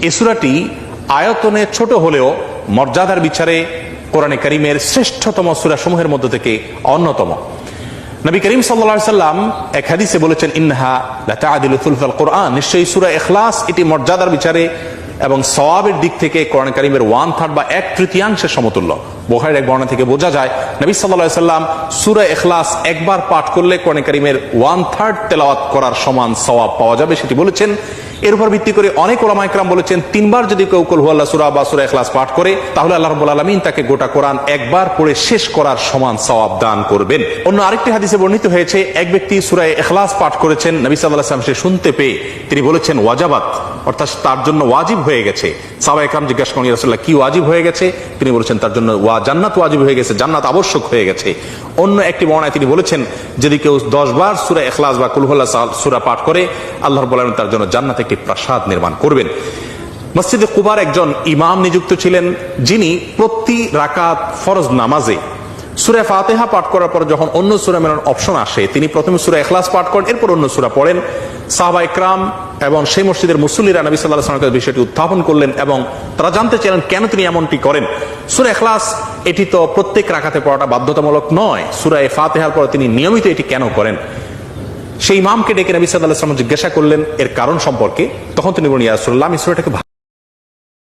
এই সূরাটি আয়তনে ছোট হলেও মর্যাদার বিচারে কোরআনে কারীমের শ্রেষ্ঠতম সূরা সমূহের মধ্য থেকে অন্যতম। নবী করিম সাল্লাল্লাহু আলাইহি সাল্লাম এক হাদিসে বলেছেন, ইন্নাহা লাতা'দিলু থুলসাল কোরআন, নিশ্চয়ই সূরা ইখলাস এটি মর্যাদার বিচারে এবং সওয়াবের দিক থেকে কোরআন কারীমের 1/3 বা 1/3 সমতুল্য। বুখারীর এক বর্ণনা থেকে বোঝা যায় নবী সাল্লাল্লাহু আলাইহি সাল্লাম সূরা ইখলাস একবার পাঠ করলে কোরআন কারীমের 1/3 তেলাওয়াত করার সমান সওয়াব পাওয়া যাবে, সেটি বলেছেন। এর উপর ভিত্তি করে অনেক উলামা ইকরাম বলেছেন, 3 বার যদি কেউ কুল হুয়াল্লাহ সূরা বা সূরা ইখলাস পাঠ করে তাহলে আল্লাহ রাব্বুল আলামিন তাকে গোটা কোরআন একবার পড়ে শেষ করার সমান সওয়াব দান করবেন। অন্য আরেকটি হাদিসে বর্ণিত হয়েছে, এক ব্যক্তি সূরা ইখলাস পাঠ করেছেন, নবী সাল্লাল্লাহু আলাইহি ওয়াসাল্লাম সে শুনতে পেয়ে তিনি বলেছেন ওয়াজাবাত, অর্থাৎ তার জন্য ওয়াজিব হয়ে গেছে। সাহাবা ইকরাম জিজ্ঞাসা করেন, ইয়া রাসূলুল্লাহ কি ওয়াজিব হয়ে গেছে? তিনি বলেছেন তার জন্য জান্নাত ওয়াজিব হয়ে গেছে, জান্নাত আবশ্যক হয়ে গেছে। অন্য একটি বর্ণনায় তিনি বলেছেন, যদি কেউ 10 বার সূরা ইখলাস বা কুল হুয়াল্লাহ সূরা পাঠ করে আল্লাহ রাব্বুল আলামিন তার জন্য জান্নাতে একটি প্রাসাদ নির্মাণ করবেন। মসজিদে কুবার একজন ইমাম নিযুক্ত ছিলেন, যিনি প্রতি রাকাত ফরজ নামাজে সূরা ফাতিহা পাঠ করার পর যখন অন্য সূরা মেলানোর অপশন আসে, তিনি প্রথমে সূরা ইখলাস পাঠ করেন, এরপর অন্য সূরা পড়েন। সাহাবা ইকরাম এবং সেই মসজিদের মুসল্লিরা নবী সাল্লাল্লাহু আলাইহি ওয়াসাল্লামের বিষয়টি উত্থাপন করলেন এবং তারা জানতে চাইলেন কেন তিনি এমনটি করেন। সূরা ইখলাস এটি তো প্রত্যেক রাকাতে পড়াটা বাধ্যতামূলক নয়, সূরা ফাতিহার পর তিনি নিয়মিত এটি কেন করেন? সেই ইমামকে ডেকে নবী সাল্লাল্লাহু আলাইহি ওয়াসাল্লাম জিজ্ঞাসা করলেন এর কারণ সম্পর্কে। তখন তিনি বলেন, ইয়া রাসূলুল্লাহ, আমি সূরাটাকে